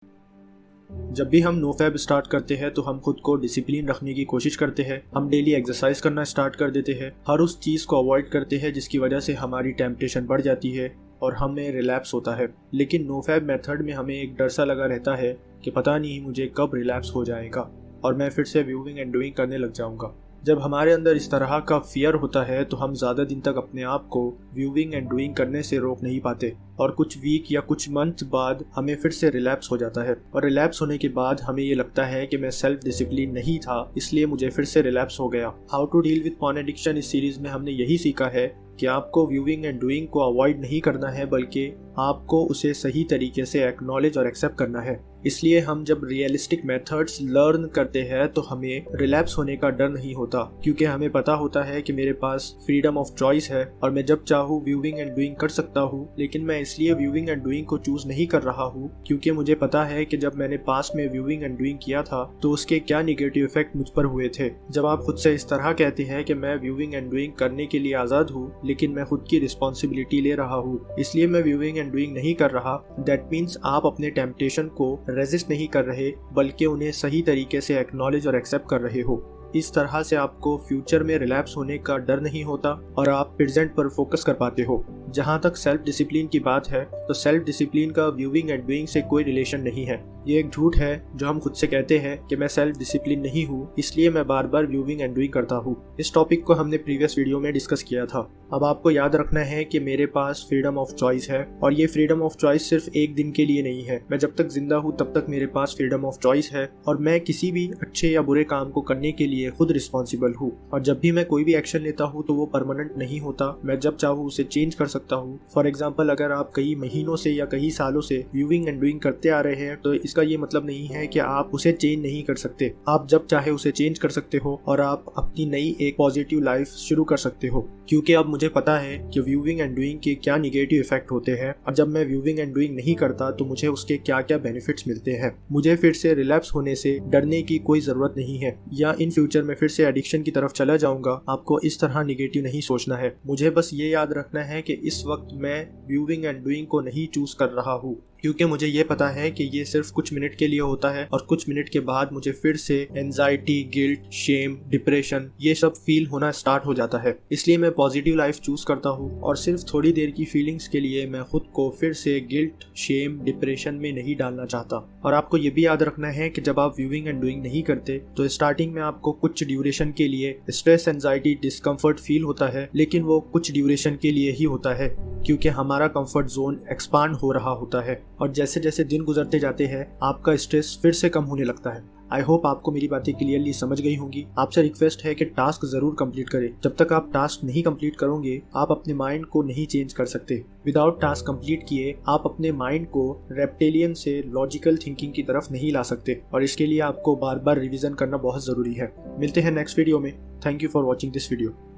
जब भी हम नोफैब स्टार्ट करते हैं तो हम खुद को डिसिप्लिन रखने की कोशिश करते हैं। हम डेली एक्सरसाइज करना स्टार्ट कर देते हैं, हर उस चीज़ को अवॉइड करते हैं जिसकी वजह से हमारी टेम्पटेशन बढ़ जाती है और हमें रिलैप्स होता है। लेकिन नोफैब मेथड में हमें एक डर सा लगा रहता है कि पता नहीं मुझे कब रिलैप्स हो जाएगा और मैं फिर से व्यूइंग एंड डूइंग करने लग जाऊंगा। जब हमारे अंदर इस तरह का फियर होता है तो हम ज़्यादा दिन तक अपने आप को व्यूइंग एंड डूइंग करने से रोक नहीं पाते और कुछ वीक या कुछ मंथ बाद हमें फिर से रिलैप्स हो जाता है। और रिलैप्स होने के बाद हमें ये लगता है कि मैं सेल्फ डिसिप्लिन नहीं था, इसलिए मुझे फिर से रिलैप्स हो गया। How to deal with porn addiction इस सीरीज में हमने यही सीखा है कि आपको व्यूइंग एंड डूइंग को अवॉइड नहीं करना है, बल्कि आपको उसे सही तरीके से एक्नॉलेज और एक्सेप्ट करना है। इसलिए हम जब रियलिस्टिक मेथड्स लर्न करते हैं तो हमें रिलैप्स होने का डर नहीं होता, क्योंकि हमें पता होता है कि मेरे पास फ्रीडम ऑफ चॉइस है और मैं जब चाहूँ व्यूइंग एंड डूइंग कर सकता हूँ। लेकिन मैं इसलिए व्यूइंग एंड डूइंग को चूज नहीं कर रहा हूँ क्योंकि मुझे पता है कि जब मैंने पास्ट में व्यूइंग एंड डूइंग किया था तो उसके क्या निगेटिव इफेक्ट मुझ पर हुए थे। जब आप खुद से इस तरह कहते हैं कि मैं व्यूइंग एंड डूइंग करने के लिए आज़ाद हूँ लेकिन मैं खुद की रिस्पॉन्सिबिलिटी ले रहा हूँ, इसलिए मैं व्यूइंग एंड डूइंग नहीं कर रहा, दैट मीन्स आप अपने टेम्पटेशन को रेजिस्ट नहीं कर रहे बल्कि उन्हें सही तरीके से एक्नॉलेज और एक्सेप्ट कर रहे हो। इस तरह से आपको फ्यूचर में रिलैप्स होने का डर नहीं होता और आप प्रेजेंट पर फोकस कर पाते हो। जहाँ तक सेल्फ डिसिप्लिन की बात है तो सेल्फ डिसिप्लिन का व्यूइंग एंड डूइंग से कोई रिलेशन नहीं है। ये एक झूठ है जो हम खुद से कहते हैं कि मैं सेल्फ डिसिप्लिन नहीं हूँ इसलिए मैं बार बार व्यूइंग एंड डूइंग करता हूँ। इस टॉपिक को हमने प्रीवियस वीडियो में डिस्कस किया था। अब आपको याद रखना है कि मेरे पास फ्रीडम ऑफ चॉइस है और ये फ्रीडम ऑफ चॉइस सिर्फ एक दिन के लिए नहीं है। मैं जब तक जिंदा हूँ तब तक मेरे पास फ्रीडम ऑफ चॉइस है और मैं किसी भी अच्छे या बुरे काम को करने के लिए खुद रिस्पॉन्सिबल हूँ। और जब भी मैं कोई भी एक्शन लेता हूँ तो वो परमानेंट नहीं होता, मैं जब चाहूँ उसे चेंज कर सकता हूँ। फॉर एग्जाम्पल, अगर आप कई महीनों से या कई सालों से व्यूइंग एंड डूइंग करते आ रहे हैं तो इसका ये मतलब नहीं है कि आप उसे चेंज नहीं कर सकते। आप जब चाहे उसे चेंज कर सकते हो और आप अपनी नई एक पॉजिटिव लाइफ शुरू कर सकते हो, क्योंकि अब मुझे पता है कि व्यूइंग एंड डूइंग के क्या निगेटिव इफेक्ट होते हैं और जब मैं व्यूइंग एंड डूइंग नहीं करता तो मुझे उसके क्या क्या बेनिफिट्स मिलते हैं। मुझे फिर से रिलैप्स होने से डरने की कोई जरूरत नहीं है या इन फ्यूचर में फिर से एडिक्शन की तरफ चला जाऊंगा। आपको इस तरह निगेटिव नहीं सोचना है। मुझे बस ये याद रखना है कि इस वक्त मैं व्यूइंग एंड डूइंग को नहीं चूज कर रहा हूँ, क्योंकि मुझे ये पता है कि ये सिर्फ कुछ मिनट के लिए होता है और कुछ मिनट के बाद मुझे फिर से एंजाइटी, गिल्ट, शेम, डिप्रेशन ये सब फील होना स्टार्ट हो जाता है। इसलिए मैं पॉजिटिव लाइफ चूज करता हूँ और सिर्फ थोड़ी देर की फीलिंग्स के लिए मैं खुद को फिर से गिल्ट, शेम, डिप्रेशन में नहीं डालना चाहता। और आपको ये भी याद रखना है कि जब आप व्यूइंग एंड डूइंग नहीं करते तो स्टार्टिंग में आपको कुछ ड्यूरेशन के लिए स्ट्रेस, एंजाइटी, डिस्कम्फर्ट फील होता है, लेकिन वो कुछ ड्यूरेशन के लिए ही होता है क्योंकि हमारा कंफर्ट जोन एक्सपांड हो रहा होता है और जैसे जैसे दिन गुजरते जाते हैं आपका स्ट्रेस फिर से कम होने लगता है। आई होप आपको मेरी बातें क्लियरली समझ गई होंगी। आपसे रिक्वेस्ट है कि टास्क जरूर कंप्लीट करें। जब तक आप टास्क नहीं कंप्लीट करोगे आप अपने माइंड को नहीं चेंज कर सकते। विदाउट टास्क कंप्लीट किए आप अपने माइंड को रेप्टेलियन से लॉजिकल थिंकिंग की तरफ नहीं ला सकते और इसके लिए आपको बार बार रिविजन करना बहुत जरूरी है। मिलते हैं नेक्स्ट वीडियो में। Thank you for watching this video.